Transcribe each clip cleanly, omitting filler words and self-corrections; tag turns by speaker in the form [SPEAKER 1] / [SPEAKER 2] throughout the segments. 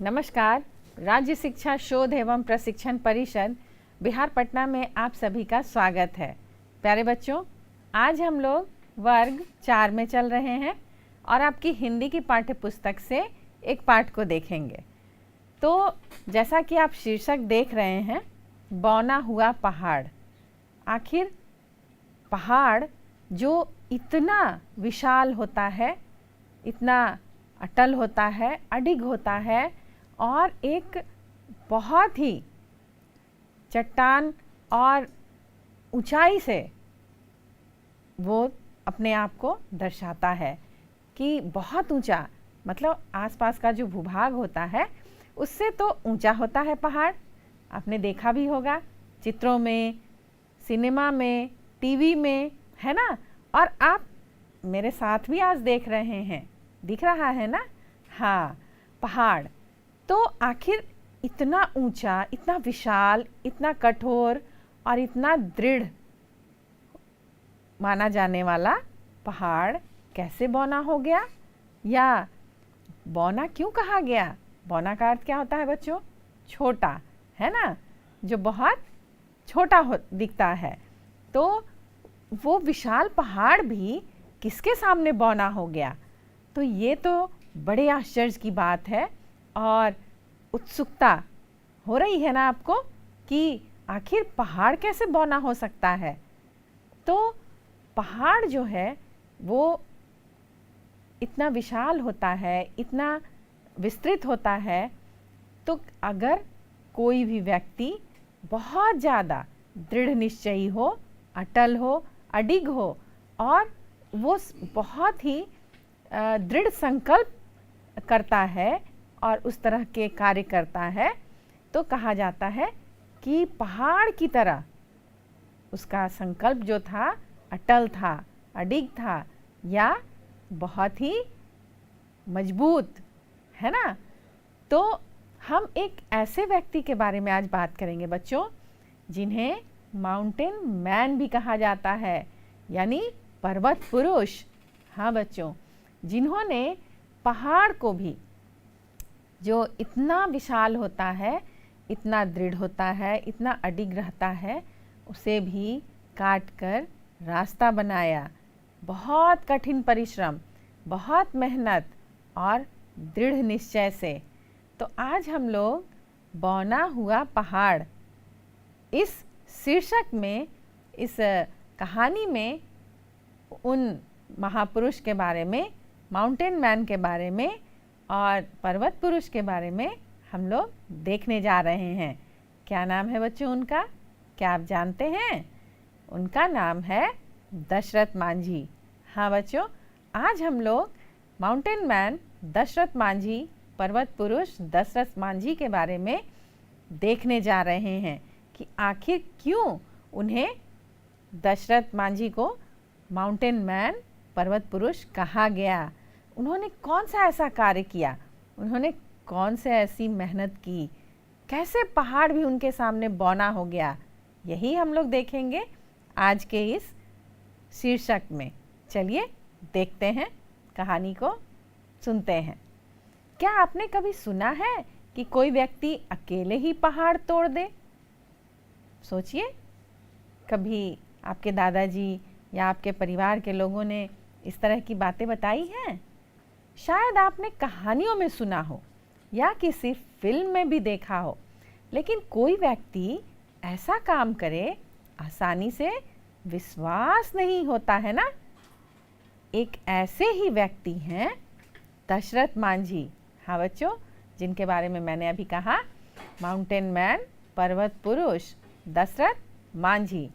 [SPEAKER 1] नमस्कार। राज्य शिक्षा शोध एवं प्रशिक्षण परिषद बिहार पटना में आप सभी का स्वागत है। प्यारे बच्चों, आज हम लोग वर्ग 4 में चल रहे हैं और आपकी हिंदी की पाठ्य पुस्तक से एक पाठ को देखेंगे। तो जैसा कि आप शीर्षक देख रहे हैं, बौना हुआ पहाड़। आखिर पहाड़ जो इतना विशाल होता है, इतना अटल होता है, अडिग होता है और एक बहुत ही चट्टान और ऊंचाई से वो अपने आप को दर्शाता है कि बहुत ऊंचा, मतलब आसपास का जो भूभाग होता है उससे तो ऊंचा होता है पहाड़। आपने देखा भी होगा चित्रों में, सिनेमा में, टीवी में, है ना। और आप मेरे साथ भी आज देख रहे हैं, दिख रहा है ना। हाँ, पहाड़ तो आखिर इतना ऊंचा, इतना विशाल, इतना कठोर और इतना दृढ़ माना जाने वाला पहाड़ कैसे बौना हो गया, या बौना क्यों कहा गया? बौना का अर्थ क्या होता है बच्चों? छोटा, है ना, जो बहुत छोटा दिखता है। तो वो विशाल पहाड़ भी किसके सामने बौना हो गया? तो ये तो बड़े आश्चर्य की बात है और उत्सुकता हो रही है ना आपको कि आखिर पहाड़ कैसे बौना हो सकता है। तो पहाड़ जो है वो इतना विशाल होता है, इतना विस्तृत होता है, तो अगर कोई भी व्यक्ति बहुत ज़्यादा दृढ़ निश्चयी हो, अटल हो, अडिग हो और वो बहुत ही दृढ़ संकल्प करता है और उस तरह के कार्य करता है, तो कहा जाता है कि पहाड़ की तरह उसका संकल्प जो था अटल था, अडिग था या बहुत ही मजबूत, है ना। तो हम एक ऐसे व्यक्ति के बारे में आज बात करेंगे बच्चों, जिन्हें माउंटेन मैन भी कहा जाता है, यानी पर्वत पुरुष। हाँ बच्चों, जिन्होंने पहाड़ को भी, जो इतना विशाल होता है, इतना दृढ़ होता है, इतना अडिग रहता है, उसे भी काट कर रास्ता बनाया। बहुत कठिन परिश्रम, बहुत मेहनत और दृढ़ निश्चय से। तो आज हम लोग बौना हुआ पहाड़ इस शीर्षक में, इस कहानी में उन महापुरुष के बारे में, माउंटेन मैन के बारे में और पर्वत पुरुष के बारे में हम लोग देखने जा रहे हैं। क्या नाम है बच्चों उनका? क्या आप जानते हैं? उनका नाम है दशरथ मांझी। हाँ बच्चों, आज हम लोग माउंटेन मैन दशरथ मांझी, पर्वत पुरुष दशरथ मांझी के बारे में देखने जा रहे हैं कि आखिर क्यों उन्हें, दशरथ मांझी को माउंटेन मैन, पर्वत पुरुष कहा गया। उन्होंने कौन सा ऐसा कार्य किया, उन्होंने कौन से ऐसी मेहनत की, कैसे पहाड़ भी उनके सामने बौना हो गया, यही हम लोग देखेंगे आज के इस शीर्षक में। चलिए देखते हैं, कहानी को सुनते हैं। क्या आपने कभी सुना है कि कोई व्यक्ति अकेले ही पहाड़ तोड़ दे? सोचिए, कभी आपके दादाजी या आपके परिवार के लोगों ने इस तरह की बातें बताई हैं? शायद आपने कहानियों में सुना हो या किसी फिल्म में भी देखा हो, लेकिन कोई व्यक्ति ऐसा काम करे, आसानी से विश्वास नहीं होता है ना। एक ऐसे ही व्यक्ति हैं दशरथ मांझी। हाँ बच्चों, जिनके बारे में मैंने अभी कहा, माउंटेन मैन, पर्वत पुरुष दशरथ मांझी।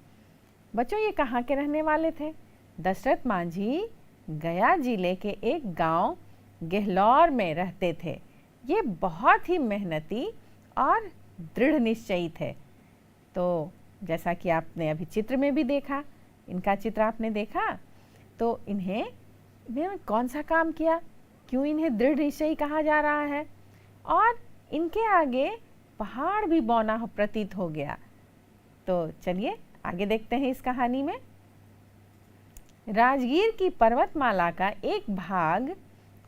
[SPEAKER 1] बच्चों, ये कहाँ के रहने वाले थे? दशरथ मांझी गया जिले के एक गांव गेहलोर में रहते थे। ये बहुत ही मेहनती और दृढ़ निश्चयी थे। तो जैसा कि आपने अभी चित्र में भी देखा, इनका चित्र आपने देखा, तो इन्हें कौन सा काम किया, क्यों इन्हें दृढ़ निश्चयी कहा जा रहा है, और इनके आगे पहाड़ भी बौना प्रतीत हो गया। तो चलिए आगे देखते हैं इस कहानी में। राजगीर की पर्वतमाला का एक भाग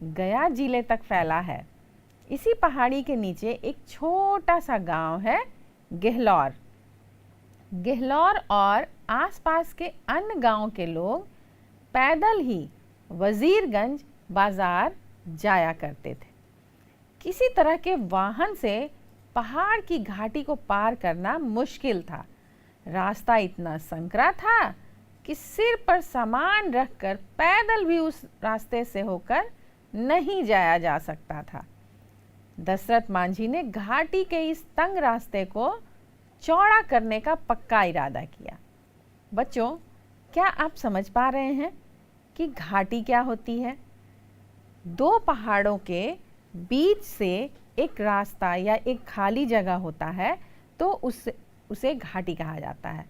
[SPEAKER 1] गया जिले तक फैला है। इसी पहाड़ी के नीचे एक छोटा सा गांव है गेहलोर। गेहलोर और आसपास के अन्य गांव के लोग पैदल ही वजीरगंज बाजार जाया करते थे। किसी तरह के वाहन से पहाड़ की घाटी को पार करना मुश्किल था। रास्ता इतना संकरा था कि सिर पर सामान रखकर पैदल भी उस रास्ते से होकर नहीं जाया जा सकता था। दशरथ मांझी ने घाटी के इस तंग रास्ते को चौड़ा करने का पक्का इरादा किया। बच्चों, क्या आप समझ पा रहे हैं कि घाटी क्या होती है? दो पहाड़ों के बीच से एक रास्ता या एक खाली जगह होता है तो उसे घाटी कहा जाता है।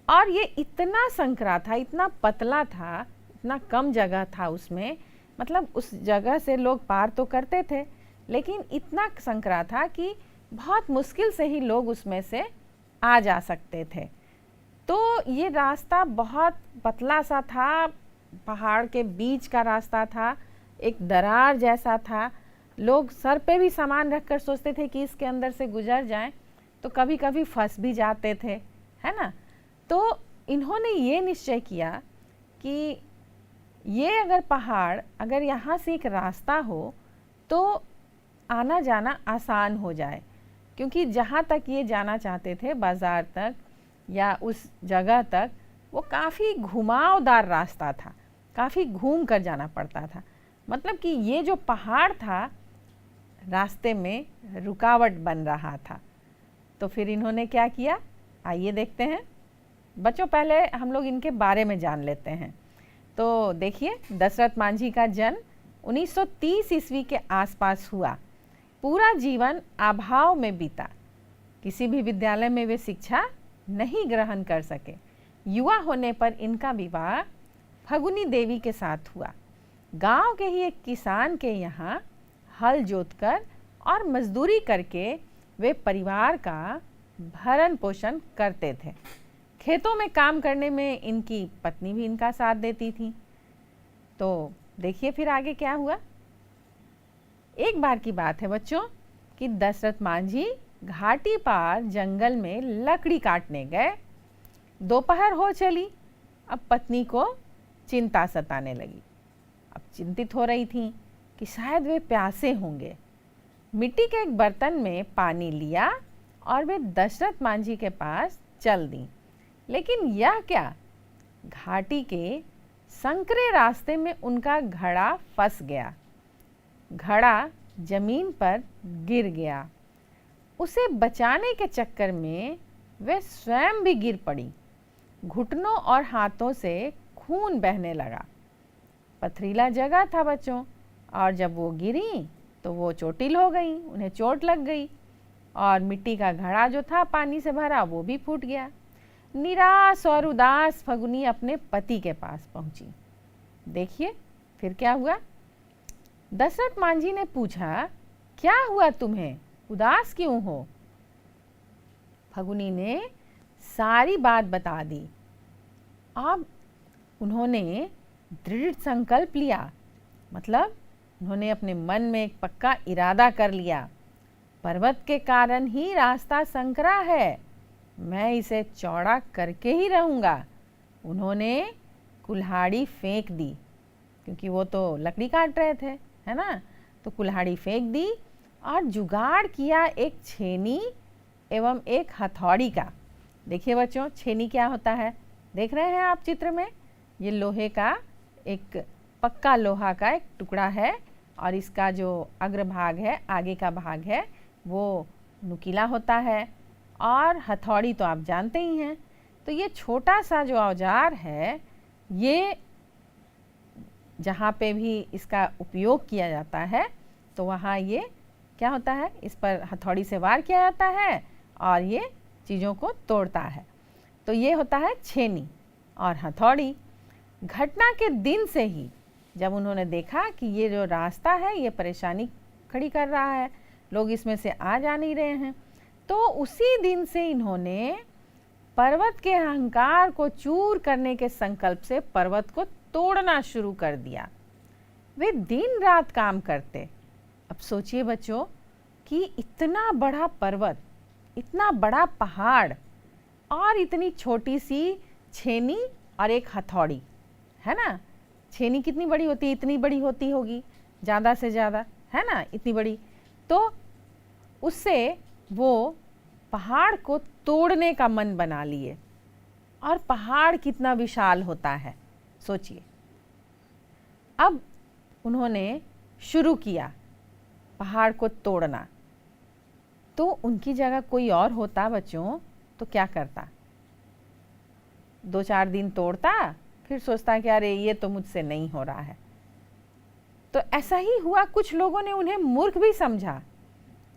[SPEAKER 1] और ये इतना संकरा था, इतना पतला था, इतना कम जगह था उसमें, मतलब उस जगह से लोग पार तो करते थे लेकिन इतना संकरा था कि बहुत मुश्किल से ही लोग उसमें से आ जा सकते थे। तो ये रास्ता बहुत पतला सा था, पहाड़ के बीच का रास्ता था, एक दरार जैसा था। लोग सर पे भी सामान रखकर सोचते थे कि इसके अंदर से गुजर जाएं, तो कभी कभी फंस भी जाते थे, है ना। तो इन्होंने ये निश्चय किया कि ये अगर पहाड़, अगर यहाँ से एक रास्ता हो तो आना जाना आसान हो जाए, क्योंकि जहाँ तक ये जाना चाहते थे बाज़ार तक या उस जगह तक, वो काफ़ी घुमावदार रास्ता था, काफ़ी घूम कर जाना पड़ता था। मतलब कि ये जो पहाड़ था रास्ते में रुकावट बन रहा था। तो फिर इन्होंने क्या किया, आइए देखते हैं। बच्चों, पहले हम लोग इनके बारे में जान लेते हैं। तो देखिए, दशरथ मांझी का जन्म 1930 ईस्वी के आसपास हुआ। पूरा जीवन अभाव में बीता। किसी भी विद्यालय में वे शिक्षा नहीं ग्रहण कर सके। युवा होने पर इनका विवाह फगुनी देवी के साथ हुआ। गांव के ही एक किसान के यहाँ हल जोतकर और मजदूरी करके वे परिवार का भरण पोषण करते थे। खेतों में काम करने में इनकी पत्नी भी इनका साथ देती थी। तो देखिए फिर आगे क्या हुआ। एक बार की बात है बच्चों कि दशरथ मांझी घाटी पार जंगल में लकड़ी काटने गए। दोपहर हो चली। अब पत्नी को चिंता सताने लगी। अब चिंतित हो रही थी कि शायद वे प्यासे होंगे। मिट्टी के एक बर्तन में पानी लिया और वे दशरथ मांझी के पास चल दी। लेकिन यह क्या, घाटी के संकरे रास्ते में उनका घड़ा फंस गया। घड़ा जमीन पर गिर गया। उसे बचाने के चक्कर में वे स्वयं भी गिर पड़ी। घुटनों और हाथों से खून बहने लगा। पथरीला जगह था बच्चों, और जब वो गिरी तो वो चोटिल हो गई, उन्हें चोट लग गई और मिट्टी का घड़ा जो था पानी से भरा वो भी फूट गया। निराश और उदास फगुनी अपने पति के पास पहुंची। देखिए फिर क्या हुआ। दशरथ मांझी ने पूछा, क्या हुआ तुम्हें, उदास क्यों हो? फगुनी ने सारी बात बता दी। अब उन्होंने दृढ़ संकल्प लिया, मतलब उन्होंने अपने मन में एक पक्का इरादा कर लिया। पर्वत के कारण ही रास्ता संकरा है, मैं इसे चौड़ा करके ही रहूँगा। उन्होंने कुल्हाड़ी फेंक दी, क्योंकि वो तो लकड़ी काट रहे थे, है ना। तो कुल्हाड़ी फेंक दी और जुगाड़ किया एक छेनी एवं एक हथौड़ी का। देखिए बच्चों, छेनी क्या होता है, देख रहे हैं आप चित्र में। ये लोहे का, एक पक्का लोहा का एक टुकड़ा है और इसका जो अग्रभाग है, आगे का भाग है, वो नुकीला होता है। और हथौड़ी तो आप जानते ही हैं। तो ये छोटा सा जो औजार है, ये जहाँ पे भी इसका उपयोग किया जाता है तो वहाँ ये क्या होता है, इस पर हथौड़ी से वार किया जाता है और ये चीज़ों को तोड़ता है। तो ये होता है छेनी और हथौड़ी। घटना के दिन से ही जब उन्होंने देखा कि ये जो रास्ता है ये परेशानी खड़ी कर रहा है, लोग इसमें से आ जा नहीं रहे हैं, तो उसी दिन से इन्होंने पर्वत के अहंकार को चूर करने के संकल्प से पर्वत को तोड़ना शुरू कर दिया। वे दिन रात काम करते अब सोचिए बच्चों कि इतना बड़ा पर्वत, इतना बड़ा पहाड़ और इतनी छोटी सी छेनी और एक हथौड़ी, है ना। छेनी कितनी बड़ी होती है, इतनी बड़ी होती होगी ज़्यादा से ज़्यादा, है ना, इतनी बड़ी। तो उससे वो पहाड़ को तोड़ने का मन बना लिए। और पहाड़ कितना विशाल होता है सोचिए। अब उन्होंने शुरू किया पहाड़ को तोड़ना। तो उनकी जगह कोई और होता बच्चों तो क्या करता? 2-4 दिन तोड़ता, फिर सोचता कि अरे ये तो मुझसे नहीं हो रहा है। तो ऐसा ही हुआ, कुछ लोगों ने उन्हें मूर्ख भी समझा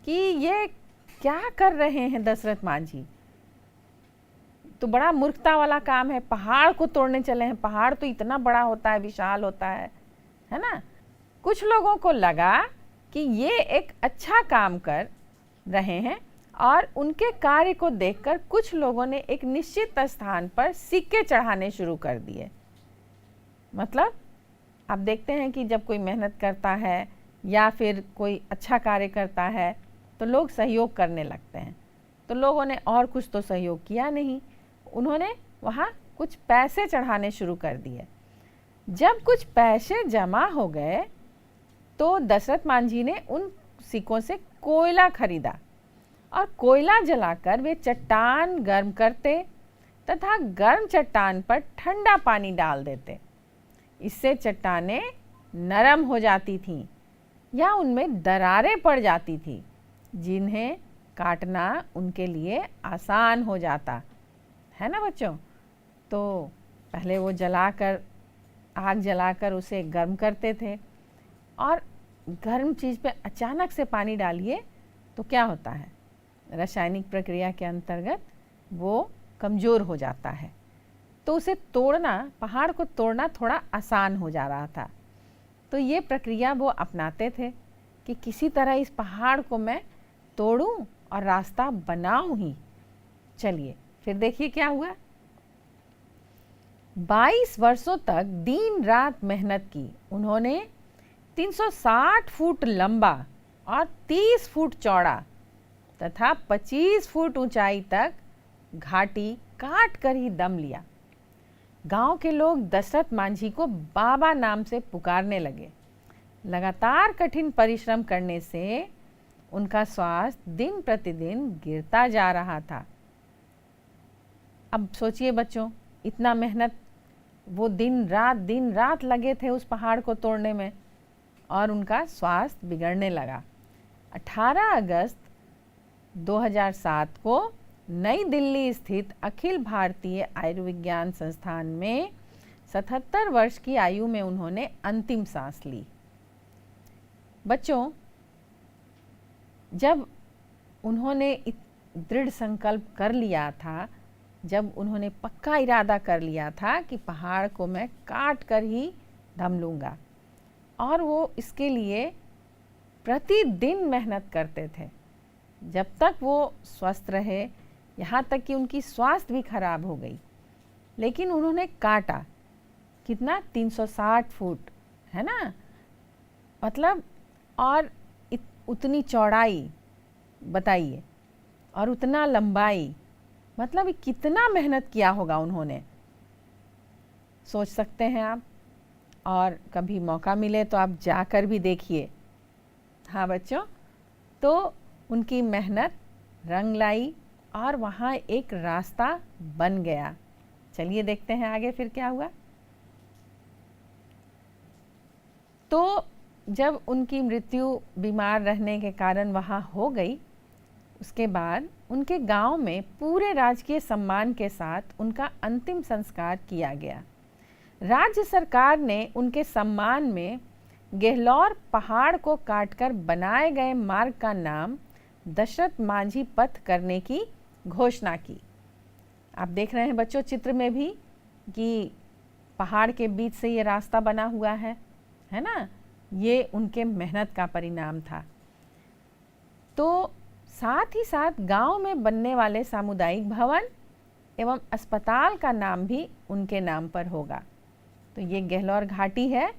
[SPEAKER 1] कि ये क्या कर रहे हैं दशरथ मांझी, तो बड़ा मूर्खता वाला काम है, पहाड़ को तोड़ने चले हैं। पहाड़ तो इतना बड़ा होता है, विशाल होता है ना। कुछ लोगों को लगा कि ये एक अच्छा काम कर रहे हैं और उनके कार्य को देखकर कुछ लोगों ने एक निश्चित स्थान पर सिक्के चढ़ाने शुरू कर दिए। मतलब आप देखते हैं कि जब कोई मेहनत करता है या फिर कोई अच्छा कार्य करता है तो लोग सहयोग करने लगते हैं। तो लोगों ने और कुछ तो सहयोग किया नहीं, उन्होंने वहाँ कुछ पैसे चढ़ाने शुरू कर दिए। जब कुछ पैसे जमा हो गए तो दशरथ मांझी ने उन सिक्कों से कोयला खरीदा और कोयला जलाकर वे चट्टान गर्म करते तथा गर्म चट्टान पर ठंडा पानी डाल देते। इससे चट्टानें नरम हो जाती थीं या उनमें दरारें पड़ जाती थीं, जिन्हें काटना उनके लिए आसान हो जाता है ना बच्चों। तो पहले वो आग जलाकर उसे गर्म करते थे और गर्म चीज़ पे अचानक से पानी डालिए तो क्या होता है, रासायनिक प्रक्रिया के अंतर्गत वो कमज़ोर हो जाता है। तो उसे तोड़ना, पहाड़ को तोड़ना थोड़ा आसान हो जा रहा था। तो ये प्रक्रिया वो अपनाते थे कि किसी तरह इस पहाड़ को मैं तोड़ूं और रास्ता बनाऊं ही। चलिए फिर देखिए क्या हुआ। 22 वर्षों तक दिन रात मेहनत की उन्होंने। 360 फुट लंबा और 30 फुट चौड़ा तथा 25 फुट ऊंचाई तक घाटी काट कर ही दम लिया। गांव के लोग दशरथ मांझी को बाबा नाम से पुकारने लगे। लगातार कठिन परिश्रम करने से उनका स्वास्थ्य दिन प्रतिदिन गिरता जा रहा था। अब सोचिए बच्चों, इतना मेहनत, वो दिन रात लगे थे उस पहाड़ को तोड़ने में और उनका स्वास्थ्य बिगड़ने लगा। 18 अगस्त 2007 को नई दिल्ली स्थित अखिल भारतीय आयुर्विज्ञान संस्थान में 77 वर्ष की आयु में उन्होंने अंतिम सांस ली। बच्चों, जब उन्होंने दृढ़ संकल्प कर लिया था, जब उन्होंने पक्का इरादा कर लिया था कि पहाड़ को मैं काट कर ही दम लूँगा, और वो इसके लिए प्रतिदिन मेहनत करते थे जब तक वो स्वस्थ रहे, यहाँ तक कि उनकी स्वास्थ्य भी खराब हो गई। लेकिन उन्होंने काटा कितना, 360 फुट, है ना, मतलब, और उतनी चौड़ाई बताइए, और उतना लंबाई, मतलब कितना मेहनत किया होगा उन्होंने, सोच सकते हैं आप। और कभी मौका मिले तो आप जाकर भी देखिए। हाँ बच्चों, तो उनकी मेहनत रंग लाई और वहाँ एक रास्ता बन गया। चलिए देखते हैं आगे फिर क्या हुआ। तो जब उनकी मृत्यु बीमार रहने के कारण वहाँ हो गई, उसके बाद उनके गांव में पूरे राजकीय सम्मान के साथ उनका अंतिम संस्कार किया गया। राज्य सरकार ने उनके सम्मान में गेहलोर पहाड़ को काटकर बनाए गए मार्ग का नाम दशरथ मांझी पथ करने की घोषणा की। आप देख रहे हैं बच्चों चित्र में भी कि पहाड़ के बीच से ये रास्ता बना हुआ है ना, ये उनके मेहनत का परिणाम था। तो साथ ही साथ गांव में बनने वाले सामुदायिक भवन एवं अस्पताल का नाम भी उनके नाम पर होगा। तो ये गेहलोर घाटी है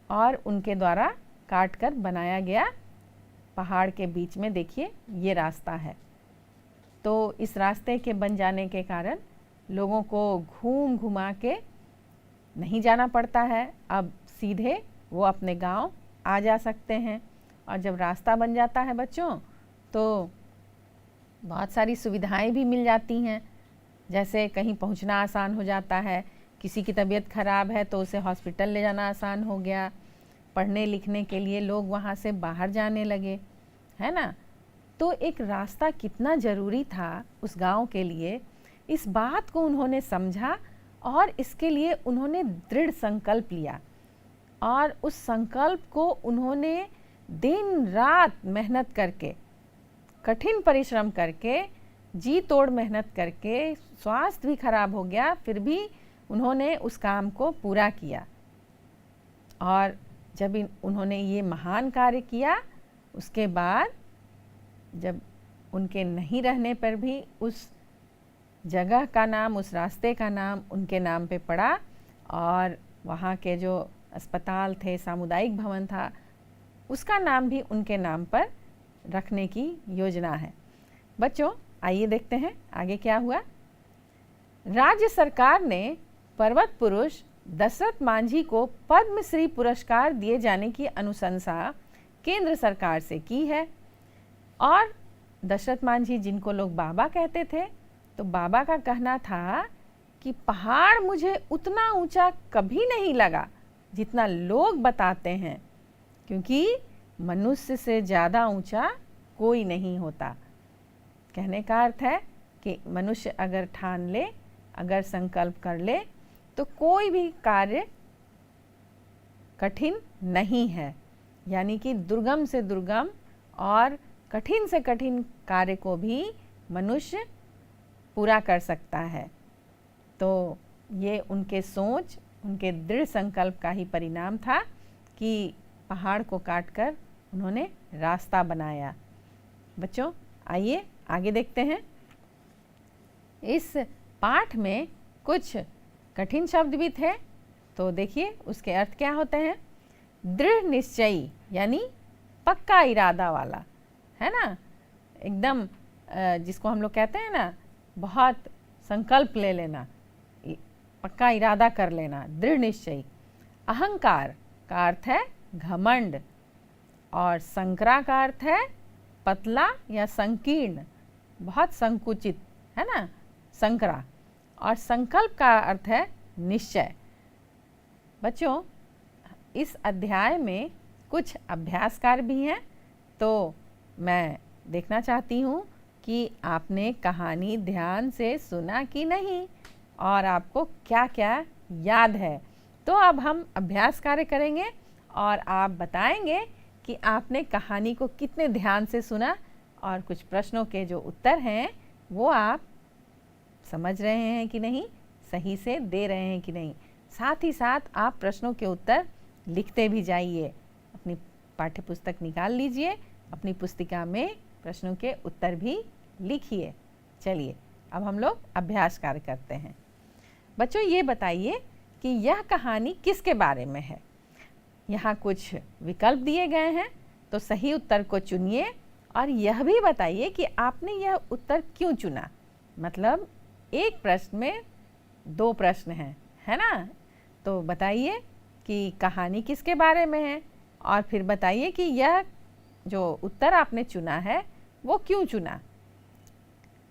[SPEAKER 1] और उनके द्वारा काट कर बनाया गया पहाड़ के बीच में देखिए ये रास्ता है। तो इस रास्ते के बन जाने के कारण लोगों को घूम घुमा के नहीं जाना पड़ता है, अब सीधे वो अपने गांव आ जा सकते हैं। और जब रास्ता बन जाता है बच्चों तो बहुत सारी सुविधाएं भी मिल जाती हैं, जैसे कहीं पहुंचना आसान हो जाता है, किसी की तबीयत ख़राब है तो उसे हॉस्पिटल ले जाना आसान हो गया, पढ़ने लिखने के लिए लोग वहाँ से बाहर जाने लगे, है ना। तो एक रास्ता कितना ज़रूरी था उस गांव के लिए, इस बात को उन्होंने समझा और इसके लिए उन्होंने दृढ़ संकल्प लिया और उस संकल्प को उन्होंने दिन रात मेहनत करके, कठिन परिश्रम करके, जी तोड़ मेहनत करके, स्वास्थ्य भी खराब हो गया फिर भी उन्होंने उस काम को पूरा किया। और जब उन्होंने ये महान कार्य किया, उसके बाद जब उनके नहीं रहने पर भी उस जगह का नाम, उस रास्ते का नाम उनके नाम पे पड़ा और वहाँ के जो अस्पताल थे, सामुदायिक भवन था, उसका नाम भी उनके नाम पर रखने की योजना है। बच्चों आइए देखते हैं आगे क्या हुआ। राज्य सरकार ने पर्वत पुरुष दशरथ मांझी को पद्मश्री पुरस्कार दिए जाने की अनुशंसा केंद्र सरकार से की है। और दशरथ मांझी, जिनको लोग बाबा कहते थे, तो बाबा का कहना था कि पहाड़ मुझे उतना ऊंचा कभी नहीं लगा जितना लोग बताते हैं, क्योंकि मनुष्य से ज़्यादा ऊंचा कोई नहीं होता। कहने का अर्थ है कि मनुष्य अगर ठान ले, अगर संकल्प कर ले, तो कोई भी कार्य कठिन नहीं है। यानी कि दुर्गम से दुर्गम और कठिन से कठिन कार्य को भी मनुष्य पूरा कर सकता है। तो ये उनके सोच, उनके दृढ़ संकल्प का ही परिणाम था कि पहाड़ को काटकर उन्होंने रास्ता बनाया। बच्चों आइए आगे देखते हैं। इस पाठ में कुछ कठिन शब्द भी थे, तो देखिए उसके अर्थ क्या होते हैं। दृढ़ निश्चयी यानी पक्का इरादा वाला, है ना, एकदम जिसको हम लोग कहते हैं ना, बहुत संकल्प ले लेना, पक्का इरादा कर लेना, दृढ़ निश्चयी। अहंकार का अर्थ है घमंड और संकरा का अर्थ है पतला या संकीर्ण, बहुत संकुचित, है ना, संकरा। और संकल्प का अर्थ है निश्चय। बच्चों इस अध्याय में कुछ अभ्यास कार्य भी हैं, तो मैं देखना चाहती हूँ कि आपने कहानी ध्यान से सुना कि नहीं और आपको क्या क्या याद है। तो अब हम अभ्यास कार्य करेंगे और आप बताएंगे कि आपने कहानी को कितने ध्यान से सुना और कुछ प्रश्नों के जो उत्तर हैं वो आप समझ रहे हैं कि नहीं, सही से दे रहे हैं कि नहीं। साथ ही साथ आप प्रश्नों के उत्तर लिखते भी जाइए। अपनी पाठ्य पुस्तक निकाल लीजिए, अपनी पुस्तिका में प्रश्नों के उत्तर भी लिखिए। चलिए अब हम लोग अभ्यास कार्य करते हैं। बच्चों ये बताइए कि यह कहानी किसके बारे में है। यहाँ कुछ विकल्प दिए गए हैं, तो सही उत्तर को चुनिए और यह भी बताइए कि आपने यह उत्तर क्यों चुना। मतलब एक प्रश्न में 2 प्रश्न हैं, है ना। तो बताइए कि कहानी किसके बारे में है और फिर बताइए कि यह जो उत्तर आपने चुना है वो क्यों चुना।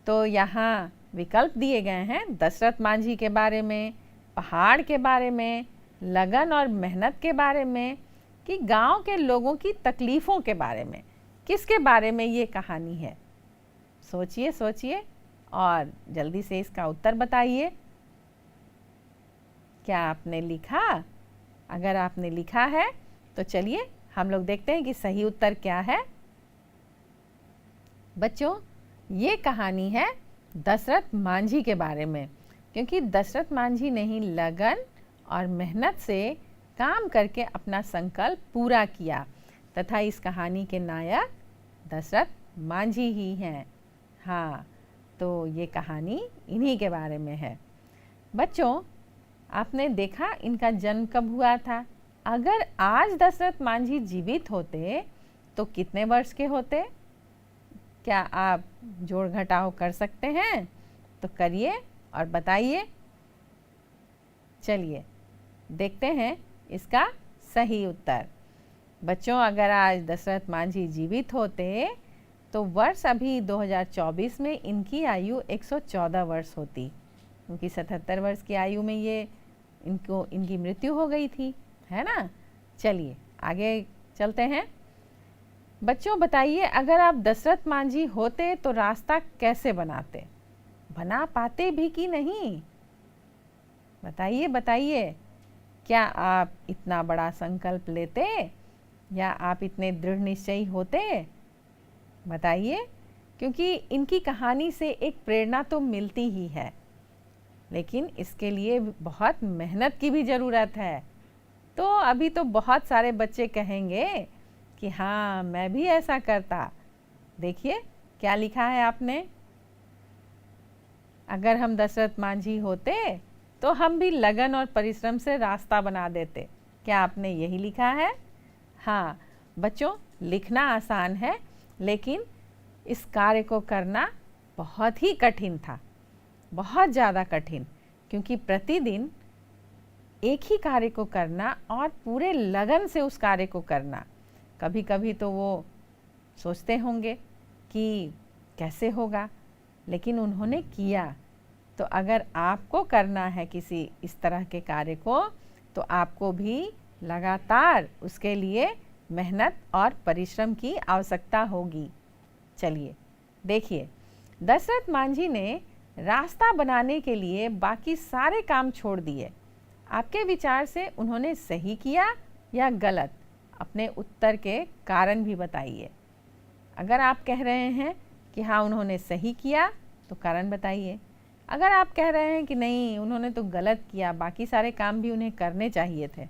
[SPEAKER 1] तो यहाँ विकल्प दिए गए हैं दशरथ मांझी के बारे में, पहाड़ के बारे में, लगन और मेहनत के बारे में, कि गांव के लोगों की तकलीफ़ों के बारे में। किसके बारे में ये कहानी है? सोचिए सोचिए और जल्दी से इसका उत्तर बताइए। क्या आपने लिखा? अगर आपने लिखा है तो चलिए हम लोग देखते हैं कि सही उत्तर क्या है। बच्चों ये कहानी है दशरथ मांझी के बारे में, क्योंकि दशरथ मांझी ने ही लगन और मेहनत से काम करके अपना संकल्प पूरा किया तथा इस कहानी के नायक दशरथ मांझी ही हैं। हाँ, तो ये कहानी इन्हीं के बारे में है। बच्चों आपने देखा इनका जन्म कब हुआ था? अगर आज दशरथ मांझी जीवित होते तो कितने वर्ष के होते? क्या आप जोड़ घटाव कर सकते हैं? तो करिए और बताइए। चलिए देखते हैं इसका सही उत्तर। बच्चों, अगर आज दशरथ मांझी जीवित होते तो वर्ष अभी 2024 में इनकी आयु 114 वर्ष होती, क्योंकि 77 वर्ष की आयु में ये इनकी मृत्यु हो गई थी, है ना। चलिए आगे चलते हैं। बच्चों बताइए, अगर आप दशरथ मांझी होते तो रास्ता कैसे बनाते? बना पाते भी कि नहीं? बताइए बताइए। क्या आप इतना बड़ा संकल्प लेते या आप इतने दृढ़ निश्चयी होते? बताइए, क्योंकि इनकी कहानी से एक प्रेरणा तो मिलती ही है, लेकिन इसके लिए बहुत मेहनत की भी ज़रूरत है। तो अभी तो बहुत सारे बच्चे कहेंगे कि हाँ मैं भी ऐसा करता। देखिए क्या लिखा है आपने। अगर हम दशरथ मांझी होते तो हम भी लगन और परिश्रम से रास्ता बना देते। क्या आपने यही लिखा है? हाँ बच्चों, लिखना आसान है, लेकिन इस कार्य को करना बहुत ही कठिन था, बहुत ज़्यादा कठिन, क्योंकि प्रतिदिन एक ही कार्य को करना और पूरे लगन से उस कार्य को करना। कभी कभी तो वो सोचते होंगे कि कैसे होगा, लेकिन उन्होंने किया। तो अगर आपको करना है किसी इस तरह के कार्य को, तो आपको भी लगातार उसके लिए मेहनत और परिश्रम की आवश्यकता होगी। चलिए देखिए, दशरथ मांझी ने रास्ता बनाने के लिए बाकी सारे काम छोड़ दिए। आपके विचार से उन्होंने सही किया या गलत? अपने उत्तर के कारण भी बताइए। अगर आप कह रहे हैं कि हाँ उन्होंने सही किया, तो कारण बताइए। अगर आप कह रहे हैं कि नहीं उन्होंने तो गलत किया, बाकी सारे काम भी उन्हें करने चाहिए थे,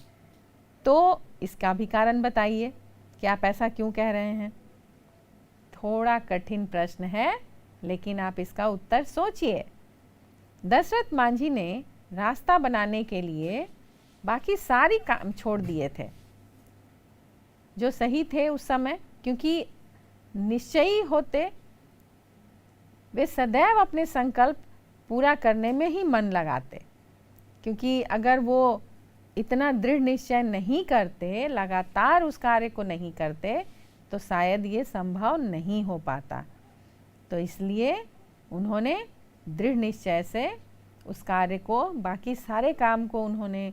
[SPEAKER 1] तो इसका भी कारण बताइए कि आप ऐसा क्यों कह रहे हैं। थोड़ा कठिन प्रश्न है, लेकिन आप इसका उत्तर सोचिए। दशरथ मांझी ने रास्ता बनाने के लिए बाकी सारी काम छोड़ दिए थे जो सही थे उस समय, क्योंकि निश्चयी होते वे सदैव अपने संकल्प पूरा करने में ही मन लगाते। क्योंकि अगर वो इतना दृढ़ निश्चय नहीं करते, लगातार उस कार्य को नहीं करते, तो शायद ये संभव नहीं हो पाता। तो इसलिए उन्होंने दृढ़ निश्चय से उस कार्य को, बाकी सारे काम को उन्होंने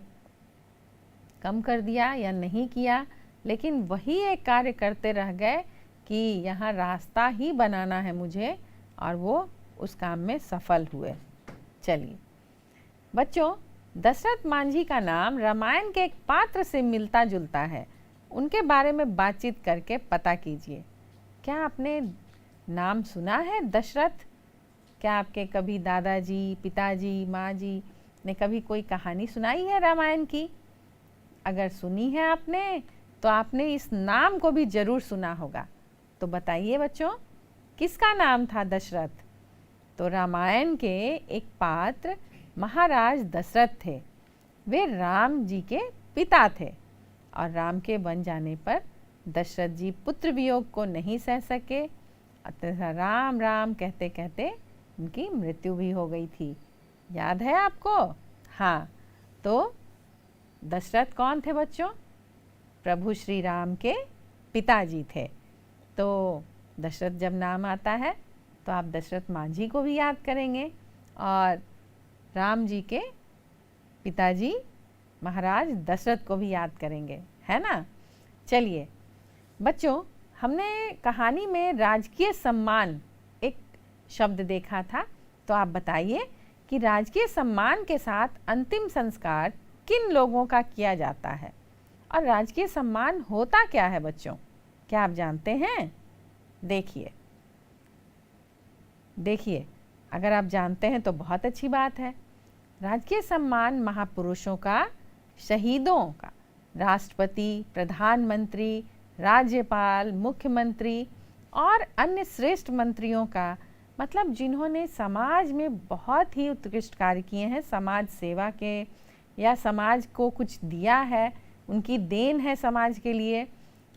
[SPEAKER 1] कम कर दिया या नहीं किया, लेकिन वही एक कार्य करते रह गए कि यहाँ रास्ता ही बनाना है मुझे, और वो उस काम में सफल हुए। चलिए बच्चों, दशरथ मांझी का नाम रामायण के एक पात्र से मिलता जुलता है। उनके बारे में बातचीत करके पता कीजिए। क्या आपने नाम सुना है दशरथ? क्या आपके कभी दादाजी, पिताजी, माँ जी ने कभी कोई कहानी सुनाई है रामायण की? अगर सुनी है आपने, तो आपने इस नाम को भी जरूर सुना होगा। तो बताइए बच्चों, किसका नाम था दशरथ? तो रामायण के एक पात्र महाराज दशरथ थे। वे राम जी के पिता थे, और राम के बन जाने पर दशरथ जी पुत्र वियोग को नहीं सह सके, अतः राम राम कहते कहते उनकी मृत्यु भी हो गई थी। याद है आपको? हाँ, तो दशरथ कौन थे बच्चों? प्रभु श्री राम के पिताजी थे। तो दशरथ जब नाम आता है तो आप दशरथ मांझी को भी याद करेंगे और राम जी के पिताजी महाराज दशरथ को भी याद करेंगे, है ना। चलिए बच्चों, हमने कहानी में राजकीय सम्मान एक शब्द देखा था। तो आप बताइए कि राजकीय सम्मान के साथ अंतिम संस्कार किन लोगों का किया जाता है, और राजकीय सम्मान होता क्या है बच्चों? क्या आप जानते हैं? देखिए, अगर आप जानते हैं तो बहुत अच्छी बात है। राजकीय सम्मान महापुरुषों का, शहीदों का, राष्ट्रपति, प्रधानमंत्री, राज्यपाल, मुख्यमंत्री और अन्य श्रेष्ठ मंत्रियों का, मतलब जिन्होंने समाज में बहुत ही उत्कृष्ट कार्य किए हैं, समाज सेवा के, या समाज को कुछ दिया है, उनकी देन है समाज के लिए।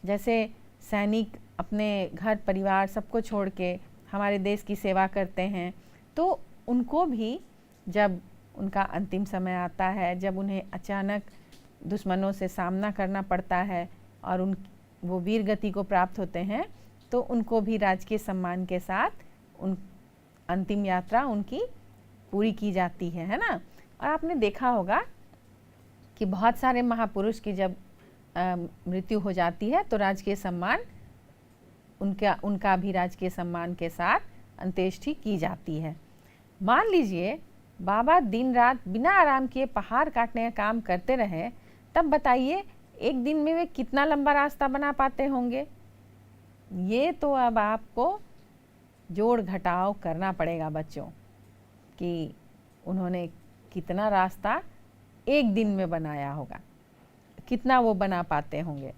[SPEAKER 1] जैसे सैनिक अपने घर परिवार सबको छोड़ के हमारे देश की सेवा करते हैं, तो उनको भी जब उनका अंतिम समय आता है, जब उन्हें अचानक दुश्मनों से सामना करना पड़ता है और वो वीर गति को प्राप्त होते हैं, तो उनको भी राजकीय सम्मान के साथ उन अंतिम यात्रा उनकी पूरी की जाती है ना। और आपने देखा होगा कि बहुत सारे महापुरुष की जब मृत्यु हो जाती है तो राजकीय सम्मान उनका भी राजकीय सम्मान के साथ अंत्येष्टि की जाती है। मान लीजिए बाबा दिन रात बिना आराम किए पहाड़ काटने का काम करते रहे, तब बताइए एक दिन में वे कितना लंबा रास्ता बना पाते होंगे। ये तो अब आपको जोड़ घटाव करना पड़ेगा बच्चों कि उन्होंने कितना रास्ता एक दिन में बनाया होगा, कितना वो बना पाते होंगे।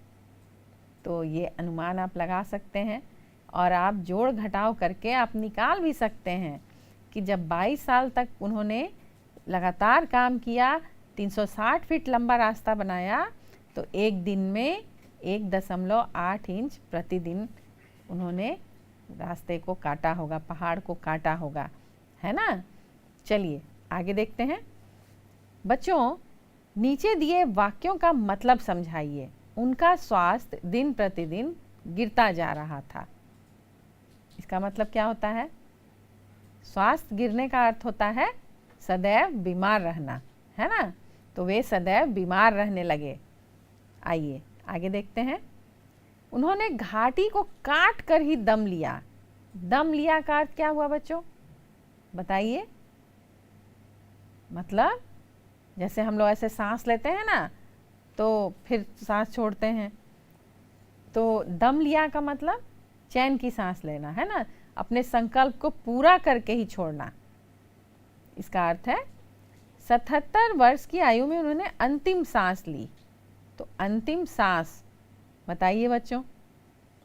[SPEAKER 1] तो ये अनुमान आप लगा सकते हैं और आप जोड़ घटाव करके आप निकाल भी सकते हैं कि जब 22 साल तक उन्होंने लगातार काम किया, 360 फीट लंबा रास्ता बनाया, तो एक दिन में 1.8 इंच प्रतिदिन उन्होंने रास्ते को काटा होगा, पहाड़ को काटा होगा, है ना। चलिए आगे देखते हैं। बच्चों, नीचे दिए वाक्यों का मतलब समझाइए। उनका स्वास्थ्य दिन प्रतिदिन गिरता जा रहा था। इसका मतलब क्या होता है? स्वास्थ्य गिरने का अर्थ होता है सदैव बीमार रहना, है ना। तो वे सदैव बीमार रहने लगे। आइए आगे देखते हैं। उन्होंने घाटी को काट कर ही दम लिया। दम लिया का अर्थ क्या हुआ बच्चों, बताइए। मतलब जैसे हम लोग ऐसे सांस लेते हैं ना, तो फिर सांस छोड़ते हैं, तो दम लिया का मतलब चैन की सांस लेना, है ना, अपने संकल्प को पूरा करके ही छोड़ना। इसका अर्थ है 77 वर्ष की आयु में उन्होंने अंतिम सांस ली। तो अंतिम सांस, बताइए बच्चों,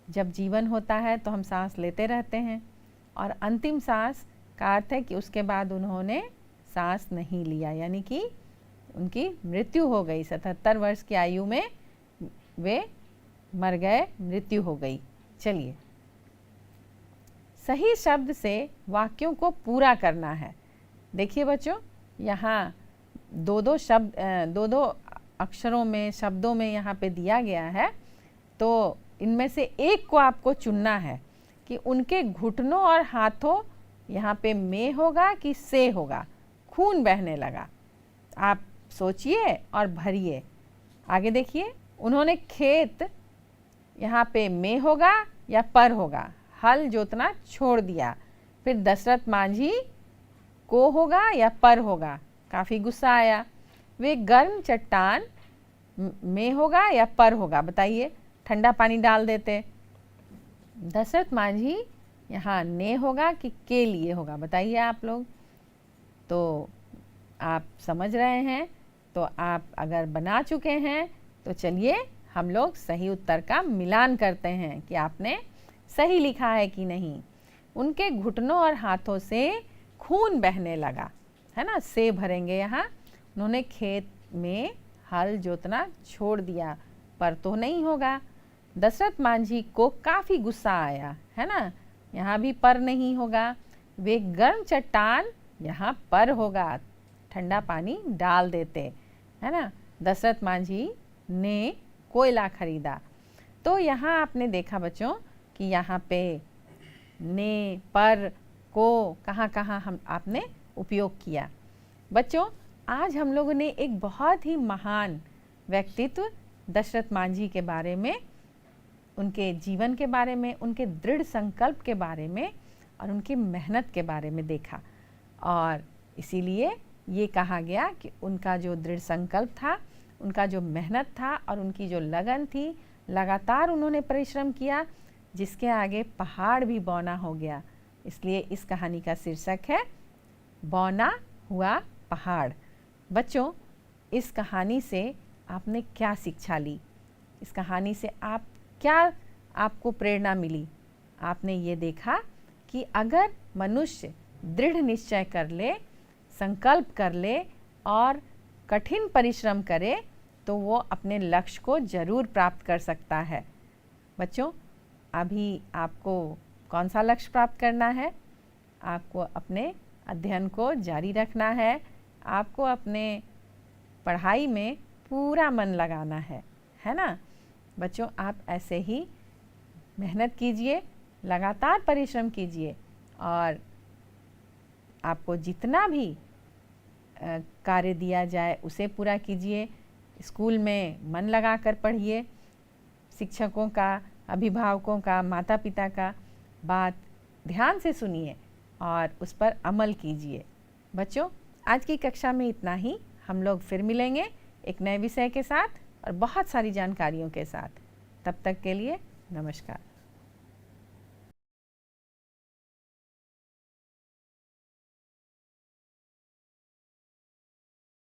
[SPEAKER 1] जब जीवन होता है तो हम सांस लेते रहते हैं, और अंतिम सांस का अर्थ है कि उसके बाद उन्होंने सांस नहीं लिया, यानी कि उनकी मृत्यु हो गई। 77 वर्ष की आयु में वे मर गए, मृत्यु हो गई। चलिए, सही शब्द से वाक्यों को पूरा करना है। देखिए बच्चों, यहाँ दो अक्षरों में, शब्दों में यहाँ पे दिया गया है, तो इनमें से एक को आपको चुनना है कि उनके घुटनों और हाथों, यहाँ पे में होगा कि से होगा, खून बहने लगा। आप सोचिए और भरिए। आगे देखिए, उन्होंने खेत, यहाँ पे में होगा या पर होगा, हल जोतना छोड़ दिया। फिर दशरथ मांझी को होगा या पर होगा, काफ़ी गुस्सा आया। वे गर्म चट्टान में होगा या पर होगा, बताइए। ठंडा पानी डाल देते। दशरथ मांझी यहाँ ने होगा कि के लिए होगा, बताइए आप लोग। तो आप समझ रहे हैं, तो आप अगर बना चुके हैं तो चलिए हम लोग सही उत्तर का मिलान करते हैं कि आपने सही लिखा है कि नहीं। उनके घुटनों और हाथों से खून बहने लगा, है ना, से भरेंगे यहाँ। उन्होंने खेत में हल जोतना छोड़ दिया, पर तो नहीं होगा। दशरथ मांझी को काफ़ी गुस्सा आया, है ना, यहाँ भी पर नहीं होगा। वे गर्म चट्टान, यहाँ पर होगा, ठंडा पानी डाल देते, है ना। दशरथ मांझी ने कोयला खरीदा। तो यहाँ आपने देखा बच्चों कि यहाँ पे ने, पर, को कहाँ कहाँ हम आपने उपयोग किया। बच्चों, आज हम लोगों ने एक बहुत ही महान व्यक्तित्व दशरथ मांझी के बारे में, उनके जीवन के बारे में, उनके दृढ़ संकल्प के बारे में और उनकी मेहनत के बारे में देखा। और इसीलिए ये कहा गया कि उनका जो दृढ़ संकल्प था, उनका जो मेहनत था और उनकी जो लगन थी, लगातार उन्होंने परिश्रम किया, जिसके आगे पहाड़ भी बौना हो गया। इसलिए इस कहानी का शीर्षक है बौना हुआ पहाड़। बच्चों, इस कहानी से आपने क्या शिक्षा ली? इस कहानी से आपको प्रेरणा मिली? आपने ये देखा कि अगर मनुष्य दृढ़ निश्चय कर ले, संकल्प कर ले और कठिन परिश्रम करे, तो वो अपने लक्ष्य को जरूर प्राप्त कर सकता है। बच्चों, अभी आपको कौन सा लक्ष्य प्राप्त करना है? आपको अपने अध्ययन को जारी रखना है, आपको अपने पढ़ाई में पूरा मन लगाना है ना बच्चों? आप ऐसे ही मेहनत कीजिए, लगातार परिश्रम कीजिए और आपको जितना भी कार्य दिया जाए उसे पूरा कीजिए। स्कूल में मन लगाकर पढ़िए, शिक्षकों का, अभिभावकों का, माता पिता का बात ध्यान से सुनिए और उस पर अमल कीजिए। बच्चों, आज की कक्षा में इतना ही। हम लोग फिर मिलेंगे एक नए विषय के साथ और बहुत सारी जानकारियों के साथ। तब तक के लिए नमस्कार।